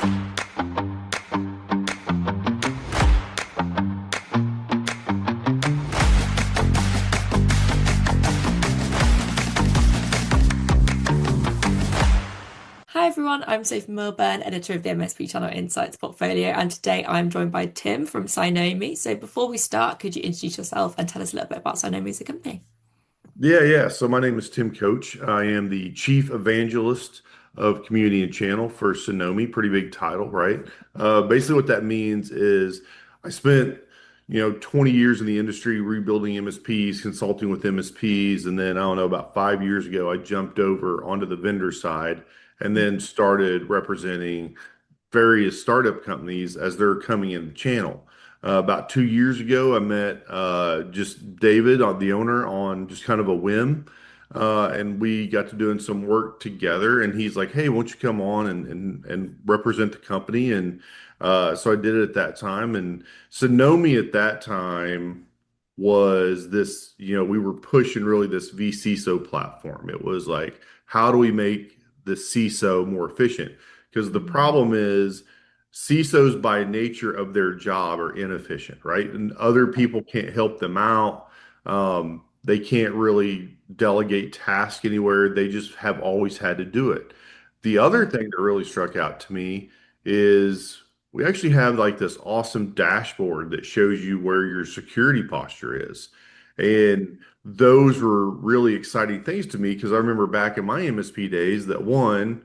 Hi everyone, I'm Sophie Milburn, editor of the MSP Channel Insights portfolio, and today I'm joined by Tim from Cynomi. So before we start, could you introduce yourself and tell us a little bit about Cynomi as a company? Yeah. So my name is Tim Coach. I am the Chief Evangelist of Community and Channel for Cynomi. Pretty big title, right? Basically, what that means is I spent, 20 years in the industry rebuilding MSPs, consulting with MSPs, and then I don't know, about 5 years ago, I jumped over onto the vendor side and then started representing various startup companies as they're coming in the channel. About 2 years ago, I met just David, the owner, on just kind of a whim. And we got to doing some work together. And he's like, "Hey, won't you come on and represent the company?" And so I did it at that time. And Sonomi at that time was this, we were pushing really this vCISO platform. It was like, how do we make the CISO more efficient? Because the problem is CISOs by nature of their job are inefficient, right? And other people can't help them out. They can't really delegate tasks anywhere. They just have always had to do it. The other thing that really struck out to me is we actually have like this awesome dashboard that shows you where your security posture is. And those were really exciting things to me because I remember back in my MSP days that one,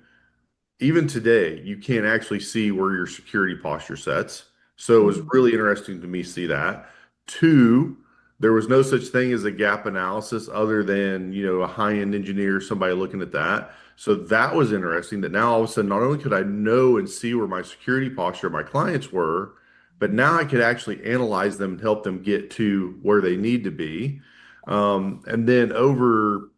even today, you can't actually see where your security posture sets. So it was Mhm. really interesting to me see that. Two, there was no such thing as a gap analysis other than, a high-end engineer, somebody looking at that. So that was interesting that now all of a sudden, not only could I know and see where my security posture of my clients were, but now I could actually analyze them and help them get to where they need to be. And then over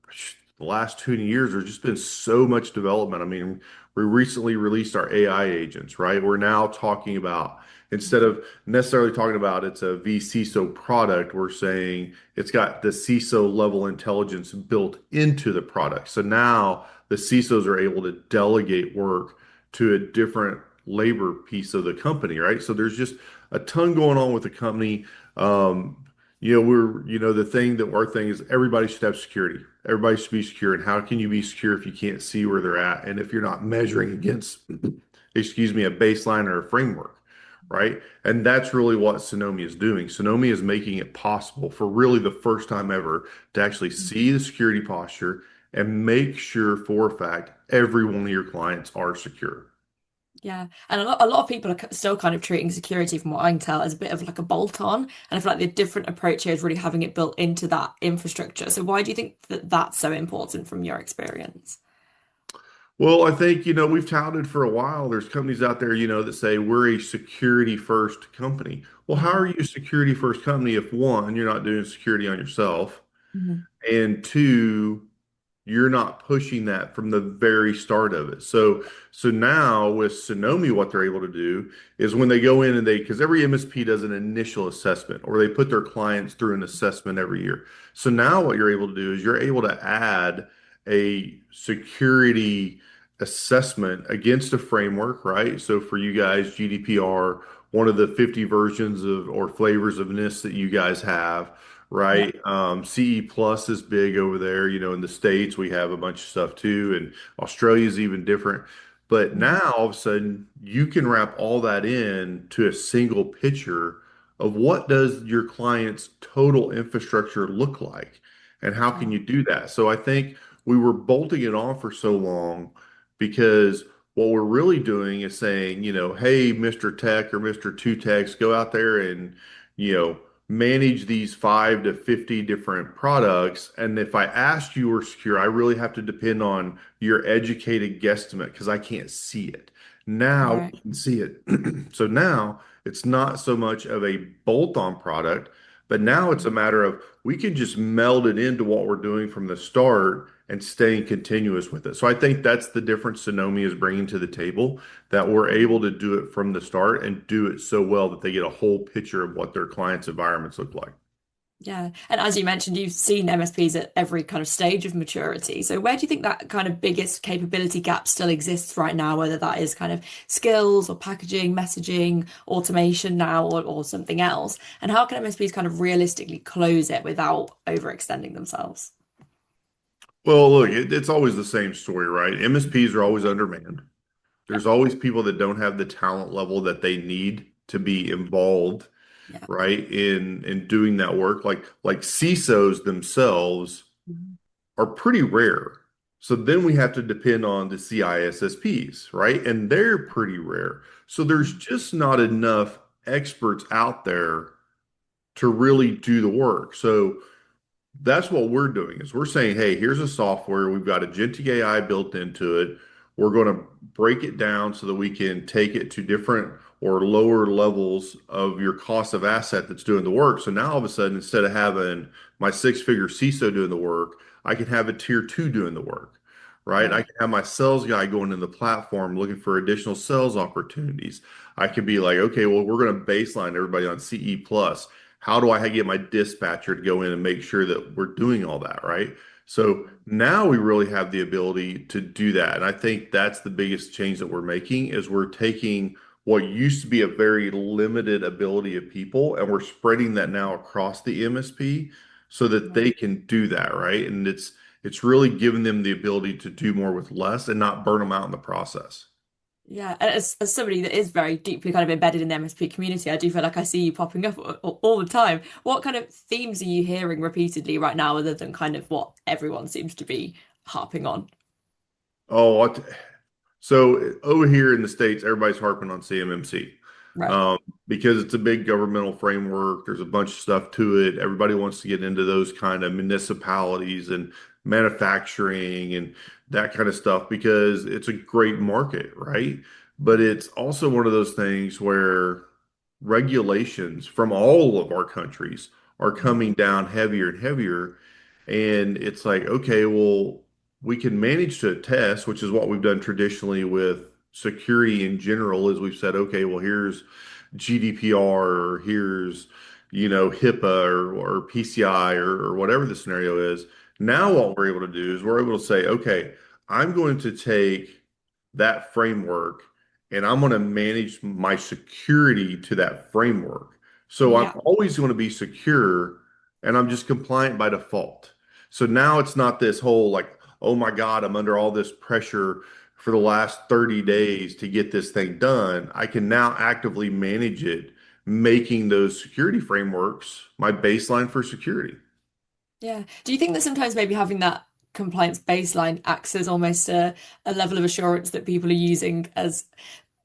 the last 2 years, there's just been so much development. I mean, we recently released our AI agents, right? We're now talking about, instead of necessarily talking about it's a vCISO product, we're saying it's got the CISO level intelligence built into the product. So now the CISOs are able to delegate work to a different labor piece of the company, right? So there's just a ton going on with the company. The thing that our thing is everybody should have security. Everybody should be secure. And how can you be secure if you can't see where they're at? And if you're not measuring against, excuse me, a baseline or a framework, right? And that's really what Sonomi is doing. Sonomi is making it possible for really the first time ever to actually see the security posture and make sure for a fact every one of your clients are secure. Yeah, and a lot of people are still kind of treating security, from what I can tell, as a bit of like a bolt-on. And I feel like the different approach here is really having it built into that infrastructure. So why do you think that that's so important from your experience? Well, I think, we've touted for a while. There's companies out there, that say we're a security first company. Well, how are Mhm. you a security first company if one, you're not doing security on yourself, Mhm. and two, you're not pushing that from the very start of it. So now with Sonomi, what they're able to do is when they go in and because every MSP does an initial assessment or they put their clients through an assessment every year. So now what you're able to do is you're able to add a security assessment against a framework, right? So for you guys, GDPR, one of the 50 versions of or flavors of NIST that you guys have, Yeah. right? CE plus is big over there. In the States, we have a bunch of stuff too, and Australia is even different. But Mhm. now all of a sudden, you can wrap all that in to a single picture of what does your client's total infrastructure look like, and how can Wow. you do that? So I think we were bolting it on for so long because what we're really doing is saying, hey, Mr. Tech or Mr. Two Techs, go out there and, you know, manage these 5 to 50 different products. And if I asked you were secure, I really have to depend on your educated guesstimate because I can't see it. Now Right. we can see it. So now it's not so much of a bolt-on product, but now it's a matter of we can just meld it into what we're doing from the start and staying continuous with it. So I think that's the difference Sonomi is bringing to the table, that we're able to do it from the start and do it so well that they get a whole picture of what their clients' environments look like. Yeah. And as you mentioned, you've seen MSPs at every kind of stage of maturity. So where do you think that kind of biggest capability gap still exists right now, whether that is kind of skills or packaging, messaging, automation now, or something else? And how can MSPs kind of realistically close it without overextending themselves? Well, look, it's always the same story, right? MSPs are always undermanned. Yeah. There's always people that don't have the talent level that they need to be involved, Yeah. right, in doing that work. Like CISOs themselves Mhm. are pretty rare. So then we have to depend on the CISSPs, right? And they're pretty rare. So there's just not enough experts out there to really do the work. So that's what we're doing is we're saying, hey, here's a software. We've got agentic AI built into it. We're going to break it down so that we can take it to different or lower levels of your cost of asset that's doing the work. So now all of a sudden, instead of having my six-figure CISO doing the work, I can have a tier two doing the work, right? I Right. can have my sales guy going in the platform looking for additional sales opportunities. I can be like, okay, well, we're going to baseline everybody on CE plus. How do I get my dispatcher to go in and make sure that we're doing all that, right? So now we really have the ability to do that. And I think that's the biggest change that we're making is we're taking what used to be a very limited ability of people and we're spreading that now across the MSP so that Right. they can do that, right? And it's really giving them the ability to do more with less and not burn them out in the process. Yeah, and as somebody that is very deeply kind of embedded in the MSP community, I do feel like I see you popping up all the time. What kind of themes are you hearing repeatedly right now, other than kind of what everyone seems to be harping on? Oh, so over here in the States, everybody's harping on CMMC Right. um, because it's a big governmental framework. There's a bunch of stuff to it. Everybody wants to get into those kind of municipalities and manufacturing and that kind of stuff because it's a great market, right? But it's also one of those things where regulations from all of our countries are coming down heavier and heavier. And it's like, okay, well, we can manage to test, which is what we've done traditionally with security in general, is we've said, okay, well, here's GDPR or here's, HIPAA or PCI or whatever the scenario is. Now, Yeah. what we're able to do is we're able to say, okay, I'm going to take that framework and I'm going to manage my security to that framework. So I'm Yeah. always going to be secure and I'm just compliant by default. So now it's not this whole like, oh my God, I'm under all this pressure for the last 30 days to get this thing done. I can now actively manage it, making those security frameworks my baseline for security. Yeah. Do you think that sometimes maybe having that compliance baseline acts as almost a level of assurance that people are using as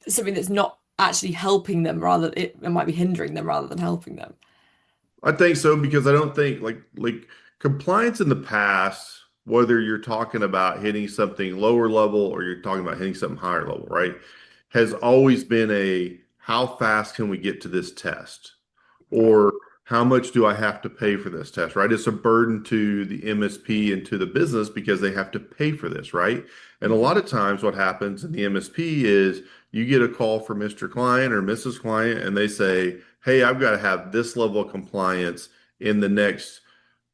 something that's not actually helping them, rather it might be hindering them rather than helping them? I think so because I don't think like compliance in the past, whether you're talking about hitting something lower level or you're talking about hitting something higher level, right, has always been a how fast can we get to this test? Right. Or how much do I have to pay for this test, right? It's a burden to the MSP and to the business because they have to pay for this, right? And a lot Mhm. of times what happens in the MSP is you get a call from Mr. Client or Mrs. Client and they say, hey, I've got to have this level of compliance in the next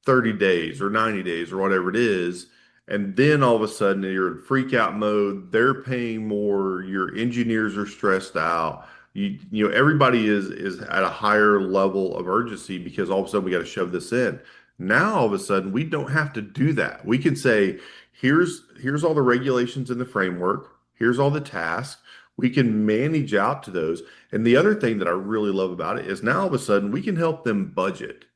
30 days or 90 days or whatever it is. And then all of a sudden you're in freak out mode. They're paying more. Your engineers are stressed out. Everybody is at a higher level of urgency because all of a sudden we got to shove this in. Now all of a sudden we don't have to do that. We can say, here's all the regulations in the framework. Here's all the tasks. We can manage out to those. And the other thing that I really love about it is now all of a sudden we can help them budget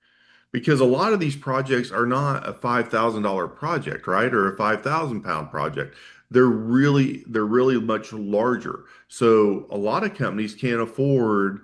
because a lot of these projects are not a $5,000 project, right? Or a 5,000 pound project. They're really much larger. So a lot of companies can't afford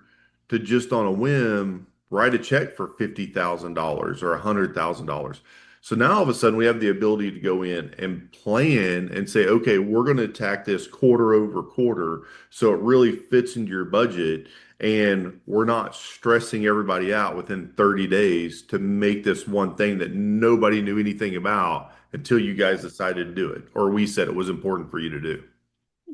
to just on a whim write a check for $50,000 or $100,000. So now all of a sudden we have the ability to go in and plan and say, okay, we're going to attack this quarter over quarter so it really fits into your budget and we're not stressing everybody out within 30 days to make this one thing that nobody knew anything about until you guys decided to do it, or we said it was important for you to do.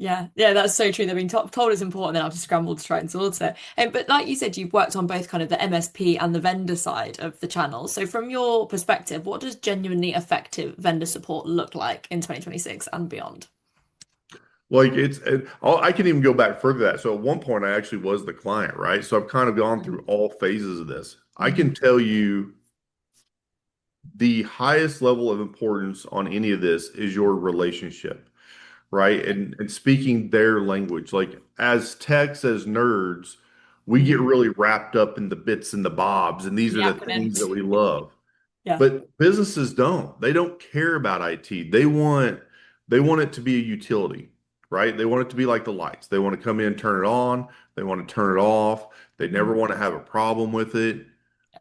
Yeah, yeah, that's so true. They've been told it's important, then I've just scrambled to try and sort it. But like you said, you've worked on both kind of the MSP and the vendor side of the channel. So from your perspective, what does genuinely effective vendor support look like in 2026 and beyond? Like I can even go back further than that. So at one point, I actually was the client, right? So I've kind of gone through all phases of this. I Mm-hmm. can tell you the highest level of importance on any of this is your relationship, right? And speaking their language. Like as techs, as nerds, we get Mm-hmm. really wrapped up in the bits and the bobs, and these The are the things that acronyms. we love. Yeah. But businesses don't. They don't care about IT. They want it to be a utility, right? They want it to be like the lights. They want to come in, turn it on, they want to turn it off. They never Mhm. want to have a problem with it,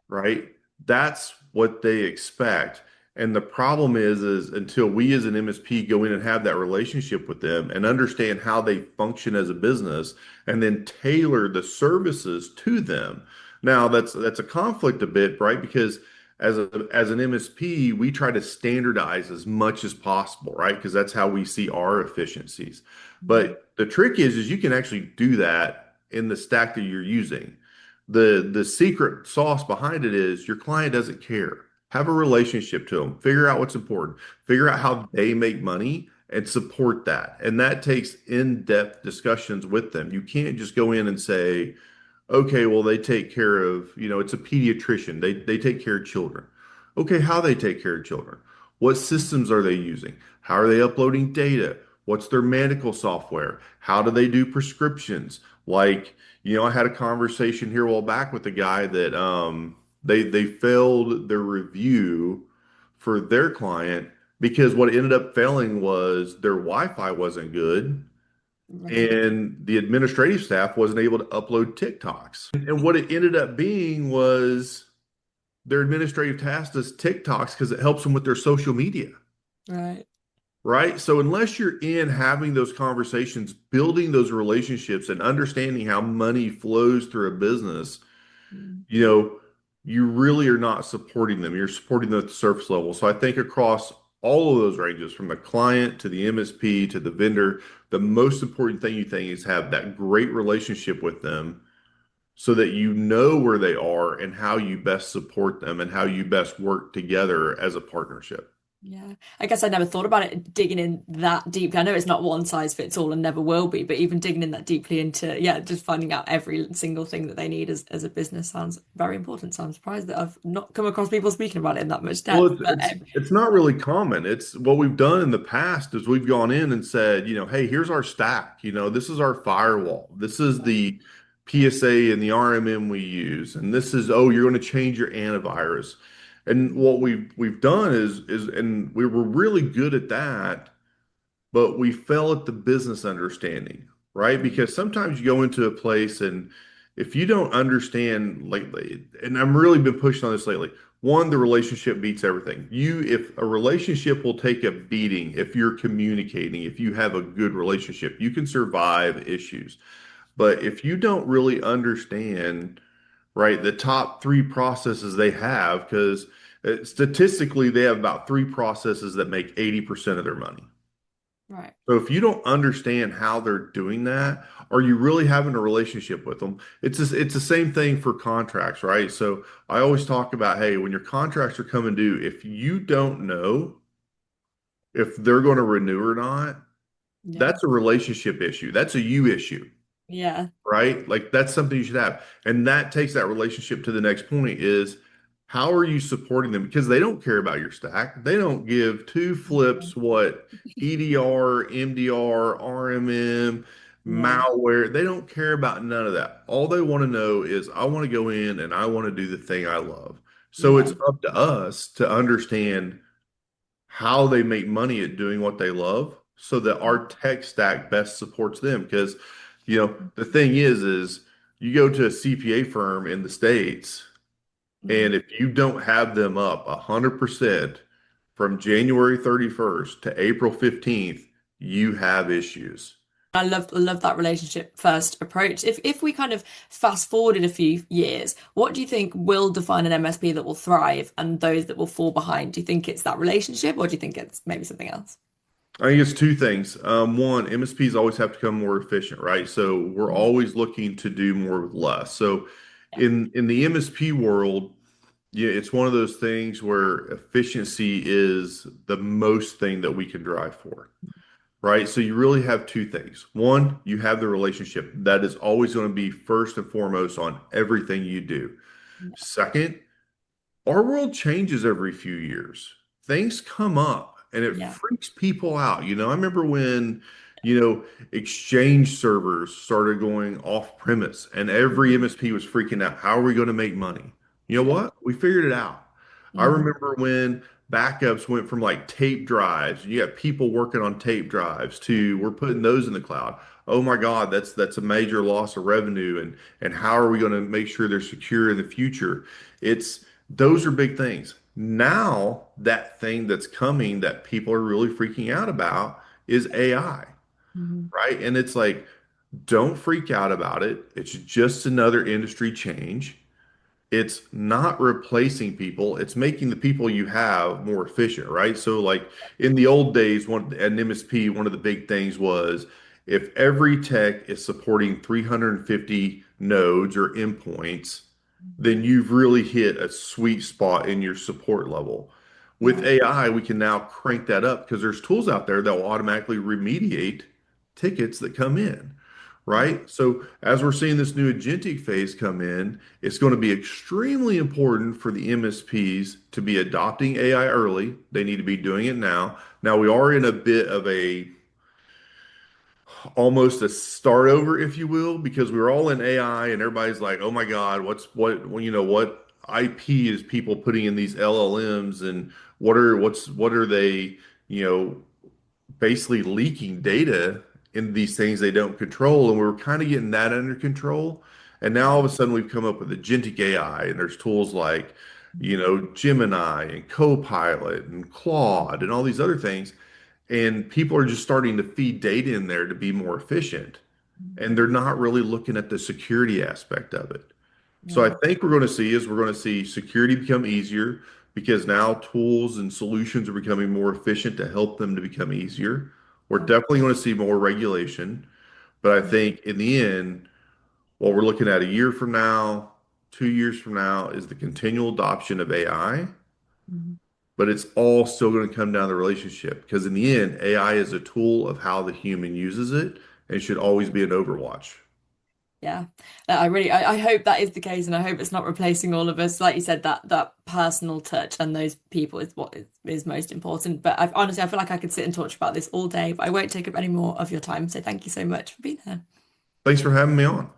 right? That's what they expect. And the problem is until we as an MSP go in and have that relationship with them and understand how they function as a business and then tailor the services to them. Now that's a conflict a bit, right? Because as an MSP, we try to standardize as much as possible, right? Because that's how we see our efficiencies. Mhm. But the trick is you can actually do that in the stack that you're using. The secret sauce behind it is your client doesn't care. Have a relationship to them. Figure out what's important. Figure out how they make money and support that. And that takes in-depth discussions with them. You can't just go in and say, okay, well, they take care of, it's a pediatrician. They take care of children. Okay, how they take care of children? What systems are they using? How are they uploading data? What's their medical software? How do they do prescriptions? Like, I had a conversation here a while back with a guy that they failed their review for their client because what ended up failing was their Wi-Fi wasn't good Right. and the administrative staff wasn't able to upload TikToks. And what it ended up being was their administrative task is TikToks because it helps them with their social media, Right. right? So unless you're in having those conversations, building those relationships and understanding how money flows through a business, Mm. you know, you really are not supporting them. You're supporting them at the surface level. So I think across all of those ranges, from the client to the MSP to the vendor, the most important thing you think is have that great relationship with them so that you know where they are and how you best support them and how you best work together as a partnership. Yeah, I guess I never thought about it digging in that deeply. I know it's not one size fits all and never will be, but even digging in that deeply into, yeah, just finding out every single thing that they need as a business sounds very important. So I'm surprised that I've not come across people speaking about it in that much Well, depth. But it's not really common. It's what we've done in the past is we've gone in and said, hey, here's our stack. This is our firewall. This is the PSA and the RMM we use, and this is you're going to change your antivirus. And what we've done and we were really good at that, but we fell at the business understanding, right? Mm. Because sometimes you go into a place and if you don't understand lately, and I'm really been pushing on this lately, one, the relationship beats everything. If a relationship will take a beating, if you're communicating, if you have a good relationship, you can survive issues. But if you don't really understand, right, the top three processes they have, because statistically, they have about three processes that make 80% of their money. Right. So if you don't understand how they're doing that, are you really having a relationship with them? It's the same thing for contracts, right? So I always talk about, hey, when your contracts are coming due, if you don't know if they're going to renew or not, Yeah. that's a relationship issue. That's a you issue, Yeah. right? Like that's something you should have. And that takes that relationship to the next point is how are you supporting them? Because they don't care about your stack. They don't give two flips what EDR, MDR, RMM, Yeah. malware, they don't care about none of that. All they want to know is I want to go in and I want to do the thing I love. So it's Yeah. up to us to understand how they make money at doing what they love so that our tech stack best supports them. Because, the thing is you go to a CPA firm in the States, Mhm. and if you don't have them up 100% from January 31st to April 15th, you have issues. I love that relationship first approach. If we kind of fast forwarded a few years, what do you think will define an MSP that will thrive and those that will fall behind? Do you think it's that relationship or do you think it's maybe something else? I think it's two things. One, MSPs always have to become more efficient, right? So we're Mhm. always looking to do more with less. So Yeah. in the MSP world, yeah, it's one of those things where efficiency is the most thing that we can drive for, right? So you really have two things. One, you have the relationship that is always going to be first and foremost on everything you do. Second, our world changes every few years. Things come up and it Yeah. freaks people out. I remember when, you know, exchange servers started going off premise and every Mhm. MSP was freaking out. How are we going to make money? You know Yeah. what? We figured it out. I Mhm. remember when backups went from like tape drives, and you got people working on tape drives to we're putting those in the cloud. Oh my God, that's a major loss of revenue and how are we going to make sure they're secure in the future? It's those are big things. Now, that thing that's coming that people are really freaking out about is AI, Mhm. right? And it's like, don't freak out about it. It's just another industry change. It's not replacing people, it's making the people you have more efficient, right? So, like in the old days, at an MSP, one of the big things was if every tech is supporting 350 nodes or endpoints, then you've really hit a sweet spot in your support level. With Yeah. AI, we can now crank that up because there's tools out there that will automatically remediate tickets that come in, right? So as we're seeing this new agentic phase come in, it's going to be extremely important for the MSPs to be adopting AI early. They need to be doing it now. Now we are in a bit of a almost a start over, if you will, because we were all in AI and everybody's like, oh my God, what IP is people putting in these LLMs and what are they, you know, basically leaking data into these things they don't control. And we were kind of getting that under control. And now all Yeah. of a sudden we've come up with agentic AI and there's tools like, Gemini and Copilot and Claude and all these other things. And people are just starting to feed data in there to be more efficient. And they're not really looking at the security aspect of it. So I Yeah. think we're going to see security become easier because now tools and solutions are becoming more efficient to help them to become easier. We're Yeah. definitely going to see more regulation, but I think in the end, what we're looking at a year from now, 2 years from now, is the continual adoption of AI. Mhm. But it's all still going to come down to the relationship because in the end, AI is a tool of how the human uses it and should always be an overwatch. Yeah, I hope that is the case, and I hope it's not replacing all of us. Like you said, that personal touch and those people is what is most important. But honestly, I feel like I could sit and talk about this all day, but I won't take up any more of your time. So thank you so much for being here. Thanks for having me on.